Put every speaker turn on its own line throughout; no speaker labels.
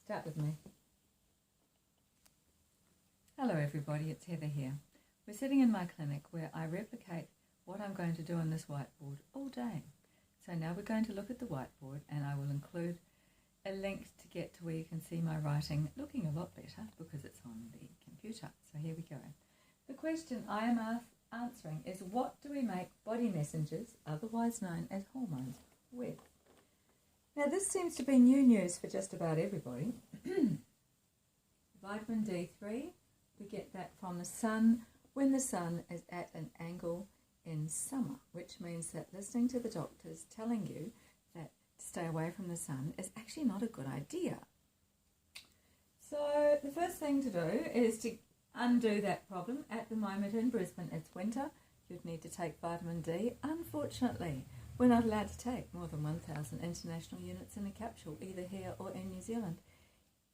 Start with me. Hello everybody, it's Heather here. We're sitting in my clinic where I replicate what I'm going to do on this whiteboard all day. So now we're going to look at the whiteboard, and I will include a link to get to where you can see my writing looking a lot better because it's on the computer. So here we go. The question I am answering is, what do we make body messengers, otherwise known as hormones, with? Now this seems to be new news for just about everybody. Vitamin D3, we get that from the sun when the sun is at an angle in summer, which means that listening to the doctors telling you that to stay away from the sun is actually not a good idea. So the first thing to do is to undo that problem. At the moment in Brisbane it's winter, you'd need to take vitamin D. Unfortunately, we're not allowed to take more than 1,000 international units in a capsule, either here or in New Zealand.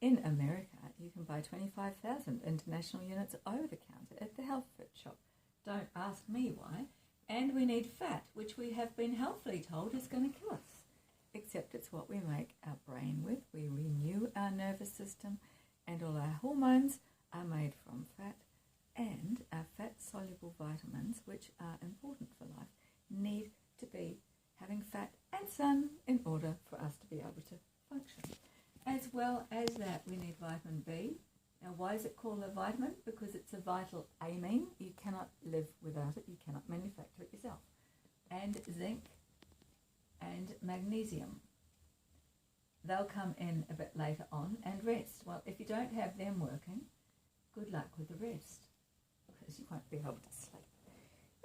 In America, you can buy 25,000 international units over the counter at the health food shop. Don't ask me why. And we need fat, which we have been helpfully told is going to kill us. Except it's what we make our brain with. We renew our nervous system, and all our hormones are made from fat, and our fat-soluble vitamins, which are important for life, need to be having fat and sun in order for us to be able to function. As well as that, we need vitamin B. Now, why is it called a vitamin? Because it's a vital amine. You cannot live without it. You cannot manufacture it yourself. And zinc and magnesium. They'll come in a bit later on. And rest. Well, if you don't have them working, good luck with the rest, because you won't be able to sleep.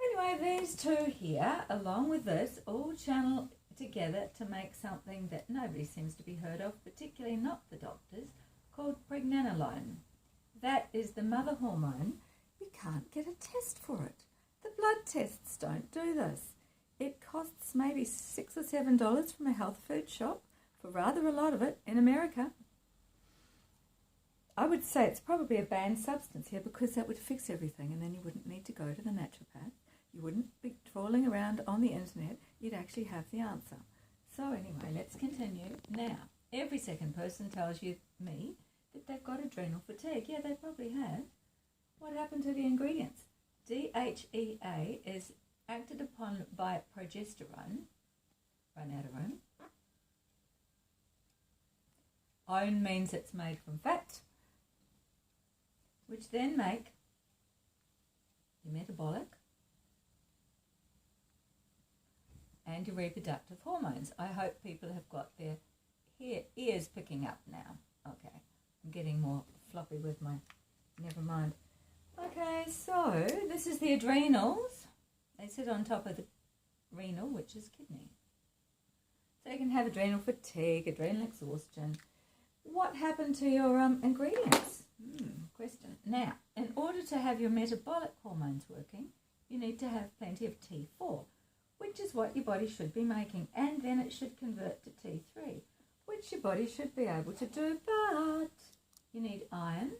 Anyway, these two here, along with this, all channel together to make something that nobody seems to be heard of, particularly not the doctors, called pregnenolone. That is the mother hormone. You can't get a test for it. The blood tests don't do this. It costs maybe $6 or $7 from a health food shop for rather a lot of it in America. I would say it's probably a banned substance here, because that would fix everything, and then you wouldn't need to go to the naturopath. You wouldn't be trawling around on the internet. You'd actually have the answer. So anyway, let's continue. Now, every second person tells me that they've got adrenal fatigue. Yeah, they probably have. What happened to the ingredients? DHEA is acted upon by progesterone, run out of room. One means it's made from fat, which then make your metabolic and your reproductive hormones. I hope people have got their ears picking up now. Okay, I'm getting more floppy with my, never mind. Okay, so this is the adrenals. They sit on top of the renal, which is kidney. So you can have adrenal fatigue, adrenal exhaustion. What happened to your ingredients? Question. Now, in order to have your metabolic hormones working, you need to have plenty of T4, which is what your body should be making, and then it should convert to T3, which your body should be able to do, but you need iron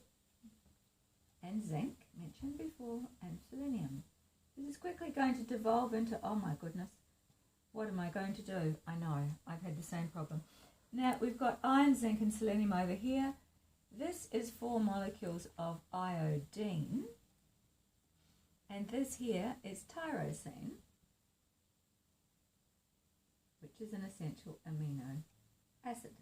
and zinc, mentioned before, and selenium. This is quickly going to devolve into, oh my goodness, what am I going to do? I know, I've had the same problem. Now, we've got iron, zinc, and selenium over here. This is 4 molecules of iodine, and this here is tyrosine, which is an essential amino acid.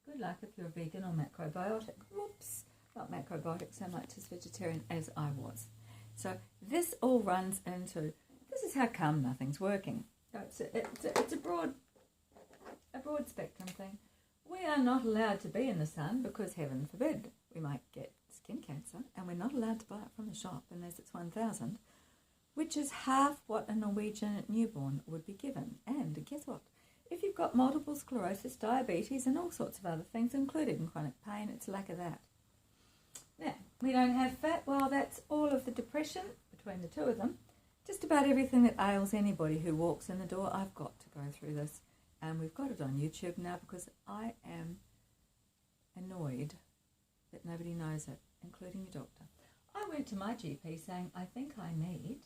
Good luck if you're a vegan or macrobiotic. Whoops, not macrobiotic so much as vegetarian as I was. So this all runs into, this is how come nothing's working. So it's a broad spectrum thing. We are not allowed to be in the sun because, heaven forbid, we might get skin cancer, and we're not allowed to buy it from the shop unless it's 1,000, which is half what a Norwegian newborn would be given. And guess what? If you've got multiple sclerosis, diabetes, and all sorts of other things, including chronic pain, it's lack of that. Now, we don't have fat. Well, that's all of the depression between the two of them. Just about everything that ails anybody who walks in the door. I've got to go through this. And we've got it on YouTube now because I am annoyed that nobody knows it, including your doctor. I went to my GP saying, I think I need,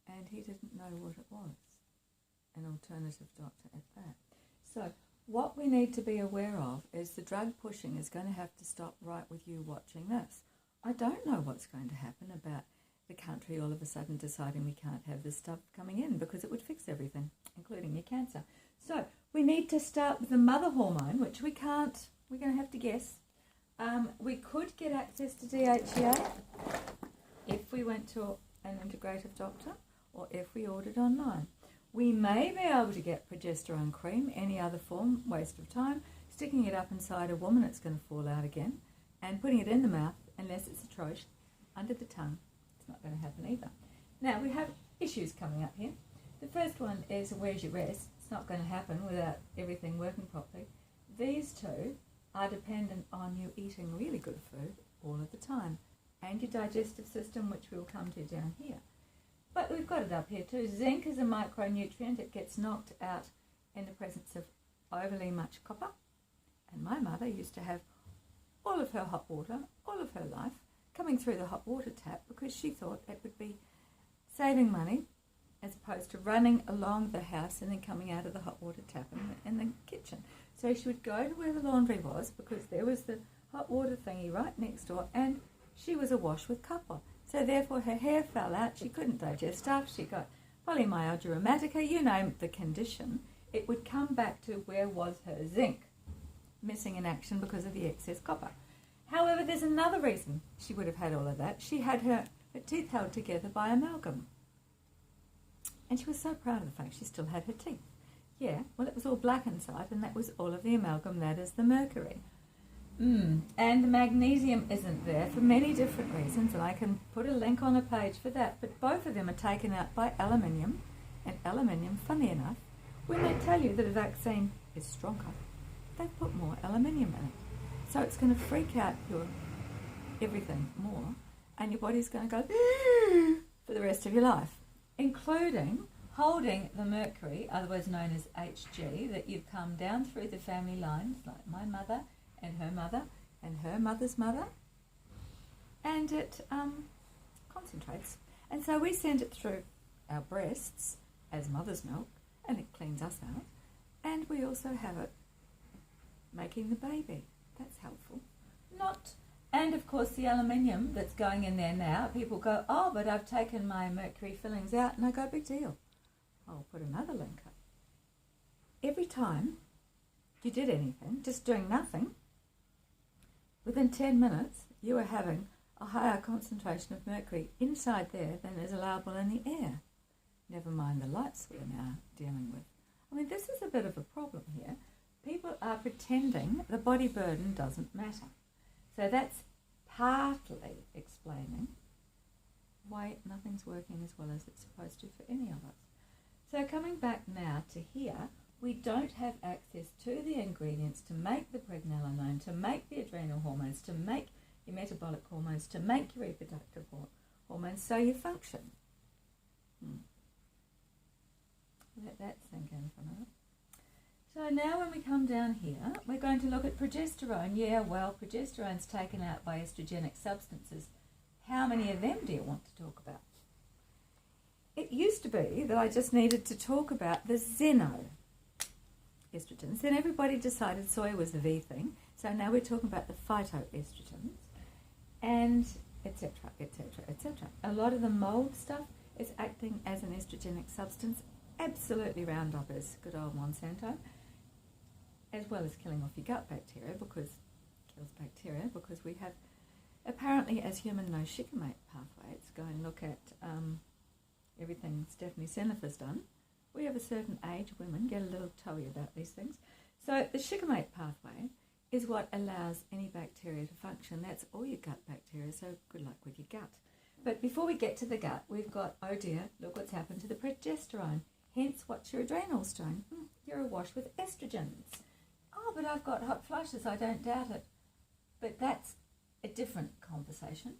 and he didn't know what it was. An alternative doctor at that. So what we need to be aware of is the drug pushing is going to have to stop right with you watching this. I don't know what's going to happen about the country all of a sudden deciding we can't have this stuff coming in because it would fix everything, including your cancer. So we need to start with the mother hormone, which we can't, we're going to have to guess. We could get access to DHEA if we went to an integrative doctor or if we ordered online. We may be able to get progesterone cream, any other form, waste of time, sticking it up inside a woman, it's going to fall out again, and putting it in the mouth, unless it's atrocious, under the tongue. It's not going to happen either. Now, we have issues coming up here. The first one is, where's your rest? It's not going to happen without everything working properly. These two are dependent on you eating really good food all of the time, and your digestive system, which we'll come to down here. But we've got it up here too. Zinc is a micronutrient. It gets knocked out in the presence of overly much copper. And my mother used to have all of her hot water, all of her life, coming through the hot water tap because she thought it would be saving money as opposed to running along the house and then coming out of the hot water tap in the kitchen. So she would go to where the laundry was because there was the hot water thingy right next door, and she was awash with copper. So therefore her hair fell out, she couldn't digest stuff, she got polymyalgia rheumatica, you name the condition. It would come back to where was her zinc, missing in action because of the excess copper. However, there's another reason she would have had all of that. She had her teeth held together by amalgam. And she was so proud of the fact she still had her teeth. Yeah, well, it was all black inside, and that was all of the amalgam, that is the mercury. And the magnesium isn't there for many different reasons, and I can put a link on a page for that, but both of them are taken out by aluminium, and aluminium, funny enough, when they tell you that a vaccine is stronger, they put more aluminium in it. So it's going to freak out your everything more, and your body's going to go for the rest of your life, including holding the mercury, otherwise known as Hg, that you've come down through the family lines, like my mother and her mother's mother, and it concentrates. And so we send it through our breasts as mother's milk, and it cleans us out, and we also have it making the baby. That's helpful. And of course the aluminium that's going in there now, people go, oh, but I've taken my mercury fillings out, and I go, big deal. I'll put another link up. Every time you did anything, just doing nothing, within 10 minutes you are having a higher concentration of mercury inside there than is allowable in the air. Never mind the lights we are now dealing with. I mean, this is a bit of a problem here. People are pretending the body burden doesn't matter. So that's partly explaining why nothing's working as well as it's supposed to for any of us. So coming back now to here, we don't have access to the ingredients to make the pregnenolone, to make the adrenal hormones, to make your metabolic hormones, to make your reproductive hormones, so you function. Let that sink in for a minute. So now when we come down here, we're going to look at progesterone. Yeah, well, progesterone's taken out by estrogenic substances. How many of them do you want to talk about? It used to be that I just needed to talk about the xenoestrogens. Then everybody decided soy was the V thing. So now we're talking about the phytoestrogens and etc., etc., etc. A lot of the mold stuff is acting as an estrogenic substance. Absolutely Roundup is good old Monsanto, as well as killing off your gut bacteria, because it kills bacteria, because we have apparently, as human, no shikimate pathways. Go and look at everything Stephanie Seneff has done. We have a certain age, women get a little toey about these things. So the shikimate pathway is what allows any bacteria to function. That's all your gut bacteria, so good luck with your gut. But before we get to the gut, we've got, oh dear, look what's happened to the progesterone. Hence, what's your adrenals doing? You're awash with estrogens. Oh, but I've got hot flushes, I don't doubt it. But that's a different conversation.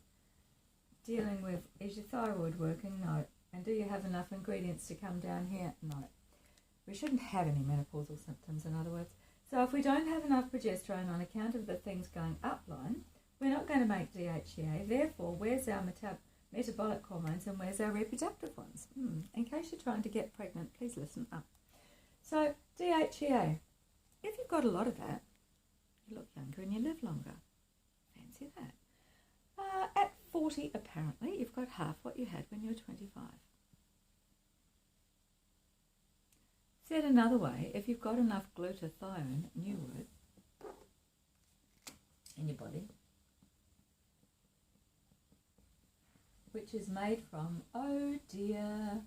Dealing with, is your thyroid working? No. And do you have enough ingredients to come down here? No. We shouldn't have any menopausal symptoms, in other words. So if we don't have enough progesterone on account of the things going upline, we're not going to make DHEA. Therefore, where's our metabolic hormones and where's our reproductive ones? In case you're trying to get pregnant, please listen up. So DHEA, if you've got a lot of that, you look younger and you live longer. Fancy that. At 40, apparently, you've got half what you had when you were 25. Said another way, if you've got enough glutathione, new word, in your body, which is made from, oh dear,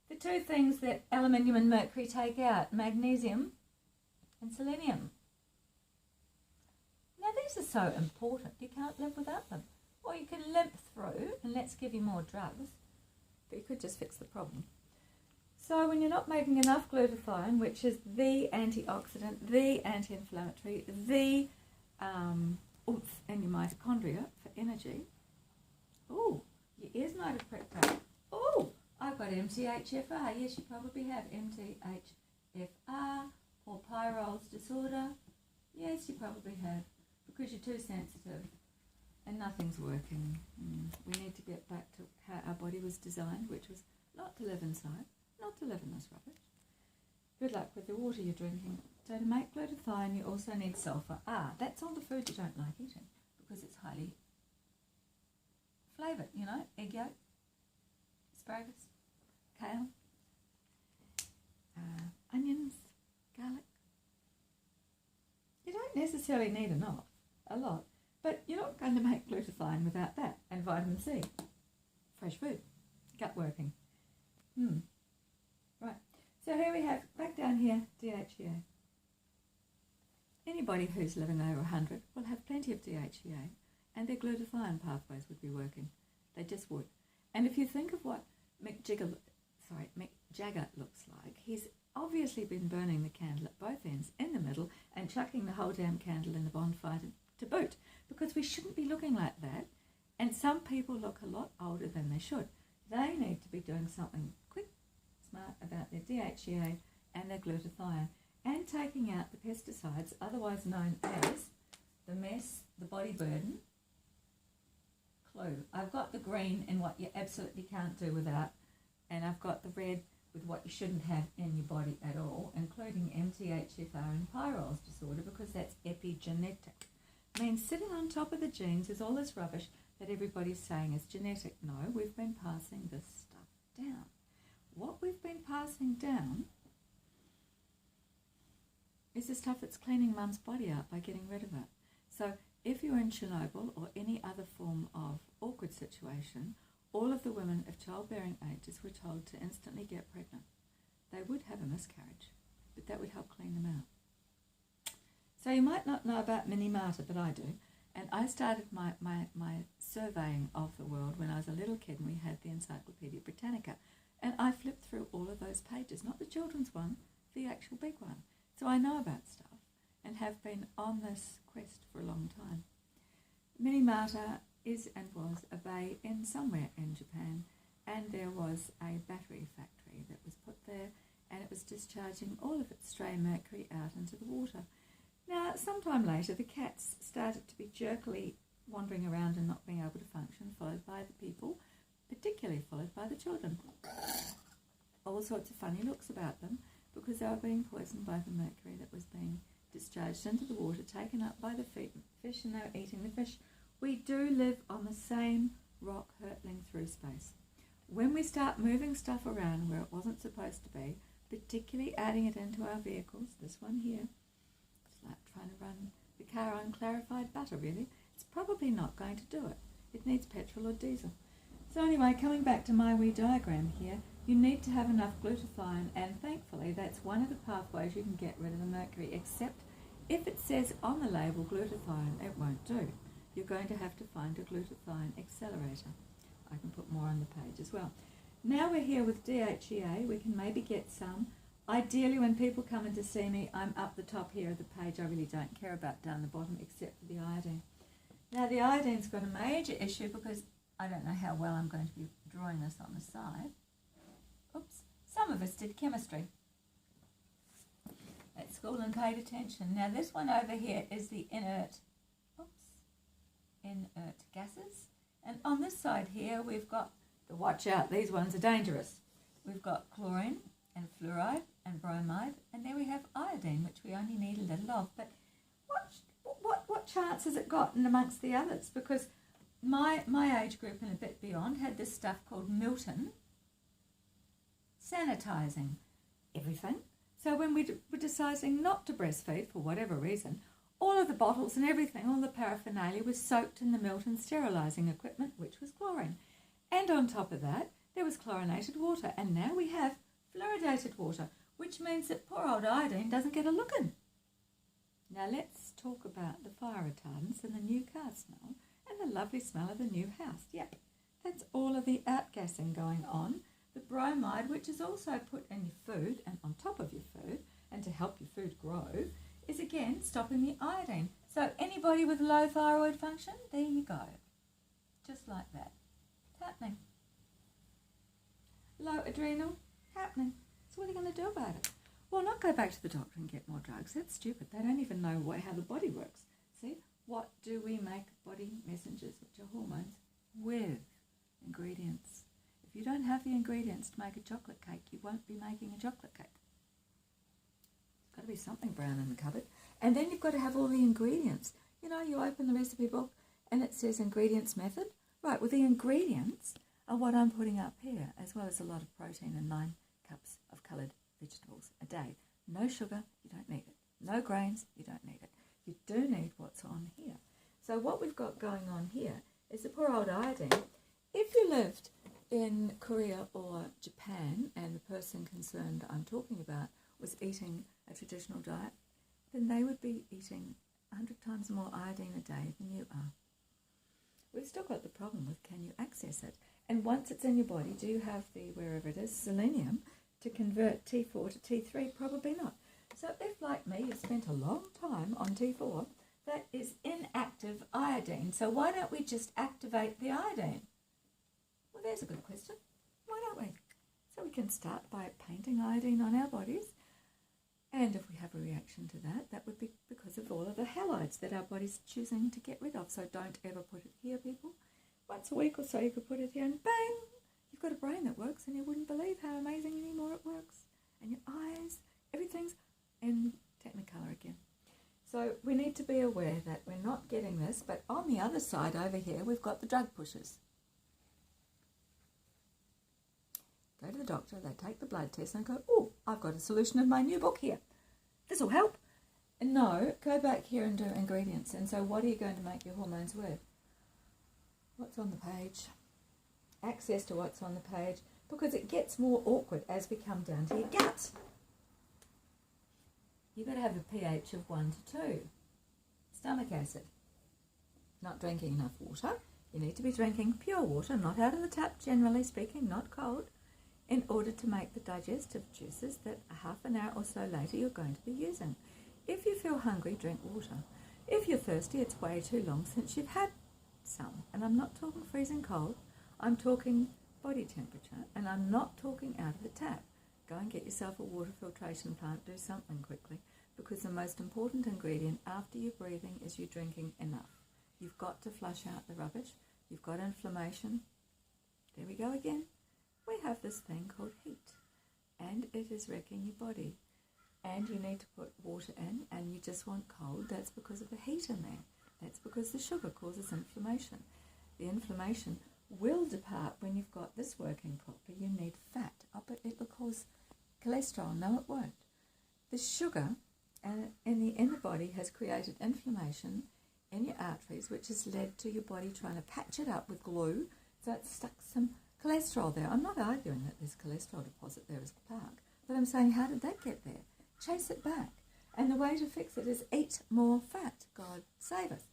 the two things that aluminium and mercury take out, magnesium and selenium. Now these are so important, you can't live without them. Or you can limp through, and let's give you more drugs, but you could just fix the problem. So when you're not making enough glutathione, which is the antioxidant, the anti-inflammatory, the oomph in your mitochondria for energy. Oh, your ears might have pricked up. Oh, I've got MTHFR. Yes, you probably have MTHFR or Pyrrole's disorder. Yes, you probably have, because you're too sensitive and nothing's working. We need to get back to how our body was designed, which was not to live inside, not to live in this rubbish. Good luck with the water you're drinking. So to make glutathione, you also need sulfur. That's all the food you don't like eating because it's highly flavoured, you know, egg yolk, asparagus, kale, onions, garlic. You don't necessarily need a lot, but you're not going to make glutathione without that, and vitamin C. Fresh food, gut working. Right, so here we have, back down here, DHEA. Anybody who's living over 100 will have plenty of DHEA, and their glutathione pathways would be working. They just would. And if you think of what Mick Jagger looks like, he's obviously been burning the candle at both ends, in the middle, and chucking the whole damn candle in the bonfire to boot, because we shouldn't be looking like that. And some people look a lot older than they should. They need to be doing something quick, smart about their DHEA and their glutathione, and taking out the pesticides, otherwise known as the mess, the body burden. Clue. I've got the green in what you absolutely can't do without, and I've got the red with what you shouldn't have in your body at all, including MTHFR and Pyrrole's disorder, because that's epigenetic. Means sitting on top of the genes is all this rubbish that everybody's saying is genetic. No, we've been passing this stuff down. What we've been passing down is the stuff that's cleaning mum's body out by getting rid of it. So if you're in Chernobyl or any other form of awkward situation, all of the women of childbearing ages were told to instantly get pregnant. They would have a miscarriage, but that would help clean them out. So you might not know about Minimata, but I do. And I started my surveying of the world when I was a little kid, and we had the Encyclopedia Britannica. And I flipped through all of those pages, not the children's one, the actual big one. So I know about stuff and have been on this quest for a long time. Minamata is and was a bay in somewhere in Japan, and there was a battery factory that was put there, and it was discharging all of its stray mercury out into the water. Now, sometime later, the cats started to be jerkily wandering around and not being able to function, followed by the people, particularly followed by the children. All sorts of funny looks about them, because they were being poisoned by the mercury that was being discharged into the water, taken up by the fish, and they were eating the fish. We do live on the same rock hurtling through space. When we start moving stuff around where it wasn't supposed to be, particularly adding it into our vehicles, this one here, it's like trying to run the car on clarified butter, really. It's probably not going to do it. It needs petrol or diesel. So anyway, coming back to my wee diagram here, you need to have enough glutathione, and thankfully that's one of the pathways you can get rid of the mercury, except if it says on the label glutathione, it won't do. You're going to have to find a glutathione accelerator. I can put more on the page as well. Now we're here with DHEA, we can maybe get some. Ideally, when people come in to see me, I'm up the top here of the page. I really don't care about down the bottom except for the iodine. Now the iodine's got a major issue because I don't know how well I'm going to be drawing this on the side. Oops, some of us did chemistry at school and paid attention. Now this one over here is the inert gases. And on this side here we've got the, watch out, these ones are dangerous. We've got chlorine and fluoride and bromide, and there we have iodine, which we only need nuts has it gotten amongst the others? Because my age group and a bit beyond had this stuff called Milton sanitising everything. So when we were deciding not to breastfeed for whatever reason, all of the bottles and everything, all the paraphernalia was soaked in the Milton sterilising equipment, which was chlorine. And on top of that, there was chlorinated water. And now we have fluoridated water, which means that poor old iodine doesn't get a look in. Now let's talk about the fire retardants and the new car smell and the lovely smell of the new house. Yep, that's all of the outgassing going on. The bromide, which is also put in your food and on top of your food, and to help your food grow, is again stopping the iodine. So anybody with low thyroid function, there you go. Just like that. It's happening. Low adrenal, happening. So what are you going to do about it? Well, not go back to the doctor and get more drugs. That's stupid. They don't even know how the body works. See, what do we make body messengers, which are hormones, with? Ingredients. If you don't have the ingredients to make a chocolate cake, you won't be making a chocolate cake. There's got to be something brown in the cupboard. And then you've got to have all the ingredients. You know, you open the recipe book and it says ingredients method. Right, well, the ingredients are what I'm putting up here, as well as a lot of protein and 9 cups of coloured vegetables a day. No sugar, you don't need it. No grains, you don't need it. You do need what's on here. So what we've got going on here is the poor old iodine. If you lived in Korea or Japan and the person concerned I'm talking about was eating a traditional diet, then they would be eating 100 times more iodine a day than you are. We've still got the problem with can you access it? And once it's in your body, do you have the, wherever it is, selenium to convert T4 to T3? Probably not. So if, like me, you've spent a long time on T4, that is inactive iodine. So why don't we just activate the iodine? Well, there's a good question. Why don't we? So we can start by painting iodine on our bodies. And if we have a reaction to that, that would be because of all of the halides that our body's choosing to get rid of. So don't ever put it here, people. Once a week or so you could put it here and bang, you've got a brain that works, and you wouldn't believe how amazing anymore it works. And your eyes, everything's in Technicolor again. So we need to be aware that we're not getting this, but on the other side over here, we've got the drug pushers. Go to the doctor, they take the blood test and go, oh, I've got a solution in my new book here. This will help. And no, go back here and do ingredients. And so what are you going to make your hormones with? What's on the page? Access to what's on the page, because it gets more awkward as we come down to your gut. You've got to have a pH of 1 to 2. Stomach acid. Not drinking enough water. You need to be drinking pure water, not out of the tap, generally speaking, not cold, in order to make the digestive juices that a half an hour or so later you're going to be using. If you feel hungry, drink water. If you're thirsty, it's way too long since you've had some. And I'm not talking freezing cold. I'm talking body temperature, and I'm not talking out of the tap. Go and get yourself a water filtration plant. Do something quickly, because the most important ingredient after your breathing is you drinking enough. You've got to flush out the rubbish. You've got inflammation. There we go again. We have this thing called heat, and it is wrecking your body. And you need to put water in, and you just want cold. That's because of the heat in there. That's because the sugar causes inflammation. The inflammation will depart when you've got this working properly. You need fat. But it will cause cholesterol. No, it won't. The sugar in the body has created inflammation in your arteries, which has led to your body trying to patch it up with glue, so it's stuck some cholesterol there. I'm not arguing that there's cholesterol deposit there as plaque, but I'm saying, how did that get there? Chase it back. And the way to fix it is eat more fat. God save us.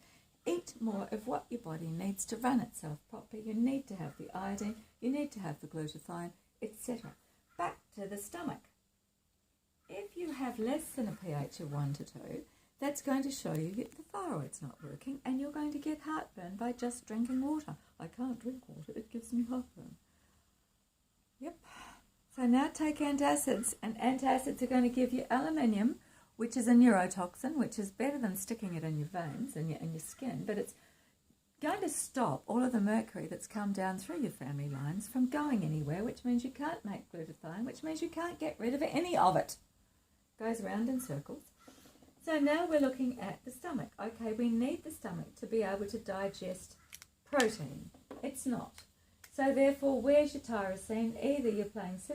Eat more of what your body needs to run itself properly. You need to have the iodine, you need to have the glutathione, etc. Back to the stomach. If you have less than a pH of 1 to 2, that's going to show you that the thyroid's not working, and you're going to get heartburn by just drinking water. I can't drink water, it gives me heartburn. Yep. So now take antacids, and antacids are going to give you aluminium, which is a neurotoxin, which is better than sticking it in your veins and your skin, but it's going to stop all of the mercury that's come down through your family lines from going anywhere, which means you can't make glutathione, which means you can't get rid of any of it. Goes round in circles. So now we're looking at the stomach. Okay, we need the stomach to be able to digest protein. It's not. So therefore, where's your tyrosine? Either you're playing silly